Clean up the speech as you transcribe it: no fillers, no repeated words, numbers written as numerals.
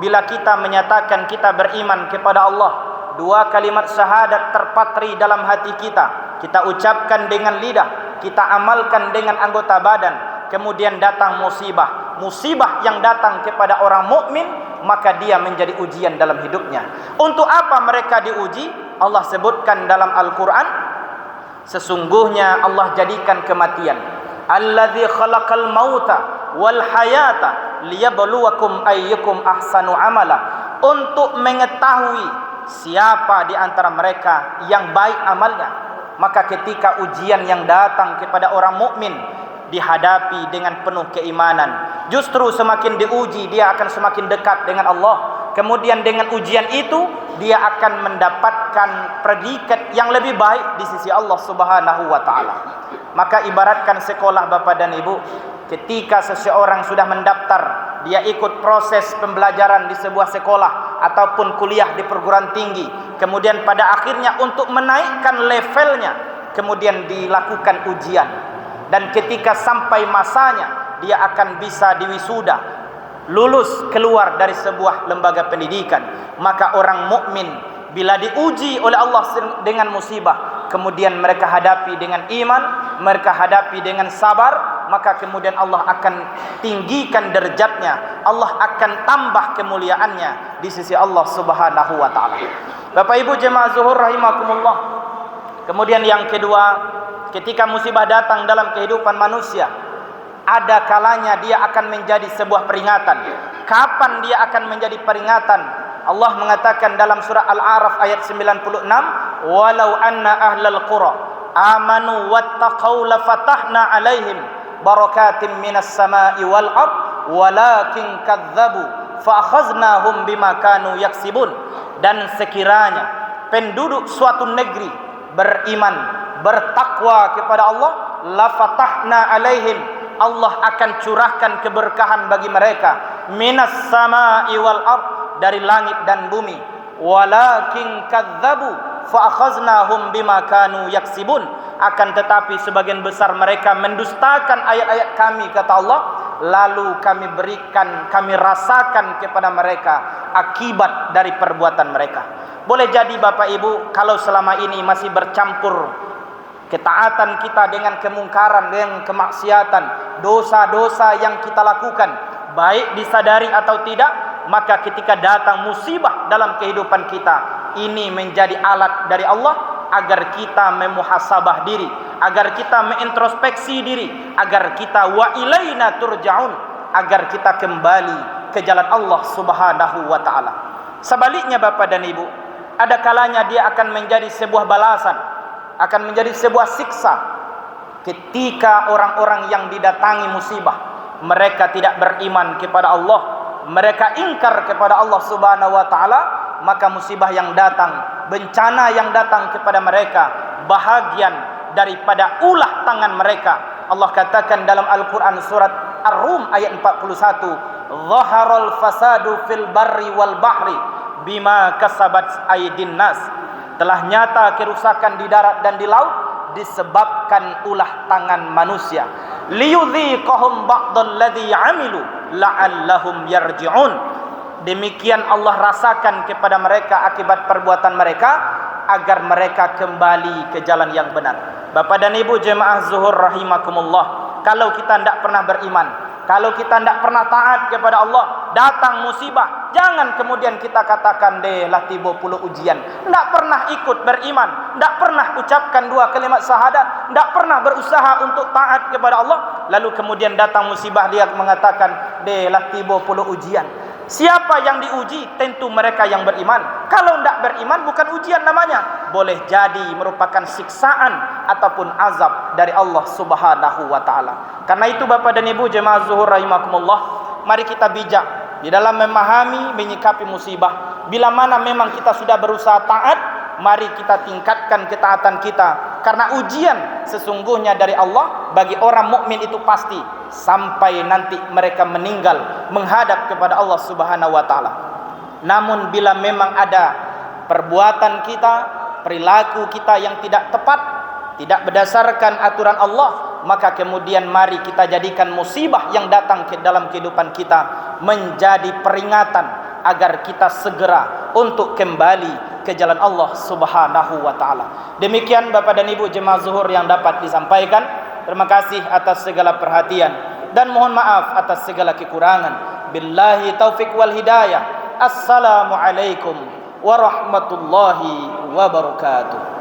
bila kita menyatakan kita beriman kepada Allah, dua kalimat syahadat terpatri dalam hati kita, kita ucapkan dengan lidah, kita amalkan dengan anggota badan, kemudian datang musibah yang datang kepada orang mukmin, maka dia menjadi ujian dalam hidupnya. Untuk apa mereka diuji? Allah sebutkan dalam Al-Quran, sesungguhnya Allah jadikan kematian, allazi khalaqal mauta wal hayata liyabluwakum ayyukum ahsanu amala, untuk mengetahui siapa di antara mereka yang baik amalnya. Maka ketika ujian yang datang kepada orang mukmin dihadapi dengan penuh keimanan, justru semakin diuji dia akan semakin dekat dengan Allah. Kemudian dengan ujian itu dia akan mendapatkan predikat yang lebih baik di sisi Allah Subhanahu wa taala. Maka ibaratkan sekolah Bapak dan Ibu, ketika seseorang sudah mendaftar, dia ikut proses pembelajaran di sebuah sekolah ataupun kuliah di perguruan tinggi, kemudian pada akhirnya untuk menaikkan levelnya kemudian dilakukan ujian, dan ketika sampai masanya dia akan bisa diwisuda, lulus keluar dari sebuah lembaga pendidikan. Maka orang mukmin bila diuji oleh Allah dengan musibah, kemudian mereka hadapi dengan iman, mereka hadapi dengan sabar, maka kemudian Allah akan tinggikan derajatnya, Allah akan tambah kemuliaannya di sisi Allah Subhanahu wa taala. Bapak Ibu jemaah zuhur rahimakumullah. Kemudian yang kedua, ketika musibah datang dalam kehidupan manusia, ada kalanya dia akan menjadi sebuah peringatan. Kapan dia akan menjadi peringatan? Allah mengatakan dalam surah Al-A'raf ayat 96, walau anna ahlal qura amanu wattaqau lafatahna alaihim barakatim minas sama'i wal ard walakin kadzabu fa akhaznahum bima kanu yaksibun. Dan sekiranya penduduk suatu negeri beriman, bertakwa kepada Allah, lafatahna alaihim, Allah akan curahkan keberkahan bagi mereka, minas sama'i wal ard, dari langit dan bumi, walakin kadzabu fa akhaznahum bima kanu yaksibun, akan tetapi sebagian besar mereka mendustakan ayat-ayat kami, kata Allah, lalu kami rasakan kepada mereka akibat dari perbuatan mereka. Boleh jadi Bapak Ibu, kalau selama ini masih bercampur ketaatan kita dengan kemungkaran, dengan kemaksiatan, dosa-dosa yang kita lakukan, baik disadari atau tidak, maka ketika datang musibah dalam kehidupan kita, ini menjadi alat dari Allah agar kita memuhasabah diri, agar kita mengintrospeksi diri, agar kita wa ilaina turja'un, agar kita kembali ke jalan Allah Subhanahu wa taala. Sebaliknya Bapak dan Ibu, ada kalanya dia akan menjadi sebuah balasan, akan menjadi sebuah siksa. Ketika orang-orang yang didatangi musibah, mereka tidak beriman kepada Allah, mereka ingkar kepada Allah Subhanahu wa taala, maka musibah yang datang, bencana yang datang kepada mereka bahagian daripada ulah tangan mereka. Allah katakan dalam Al-Quran surat Ar-Rum ayat 41, "Zaharal fasadu fil barri wal bahri bima kasabat aydin nas." Telah nyata kerusakan di darat dan di laut disebabkan ulah tangan manusia. Liyudhiqahum ba'dalladzi 'amilu la'allahum yarji'un. Demikian Allah rasakan kepada mereka akibat perbuatan mereka, agar mereka kembali ke jalan yang benar. Bapak dan Ibu jemaah zuhur rahimakumullah, kalau kita tidak pernah beriman, kalau kita tidak pernah taat kepada Allah, datang musibah, jangan kemudian kita katakan deh lah tiba puluh ujian. Tidak pernah ikut beriman, tidak pernah ucapkan dua kalimat syahadat, tidak pernah berusaha untuk taat kepada Allah, lalu kemudian datang musibah dia mengatakan deh lah tiba puluh ujian. Siapa yang diuji? Tentu mereka yang beriman. Kalau tidak beriman bukan ujian namanya, boleh jadi merupakan siksaan ataupun azab dari Allah Subhanahu wa taala. Karena itu Bapak dan Ibu jemaah zuhur rahimakumullah, mari kita bijak di dalam memahami, menyikapi musibah. Bila mana memang kita sudah berusaha taat, mari kita tingkatkan ketaatan kita, karena ujian sesungguhnya dari Allah bagi orang mukmin itu pasti, sampai nanti mereka meninggal menghadap kepada Allah Subhanahu wa taala. Namun bila memang ada perbuatan kita, perilaku kita yang tidak tepat, tidak berdasarkan aturan Allah, maka kemudian mari kita jadikan musibah yang datang ke dalam kehidupan kita menjadi peringatan agar kita segera untuk kembali ke jalan Allah Subhanahu wa taala. Demikian Bapak dan Ibu jemaah zuhur yang dapat disampaikan. Terima kasih atas segala perhatian dan mohon maaf atas segala kekurangan. Billahi taufik wal hidayah. Assalamualaikum warahmatullahi wabarakatuh.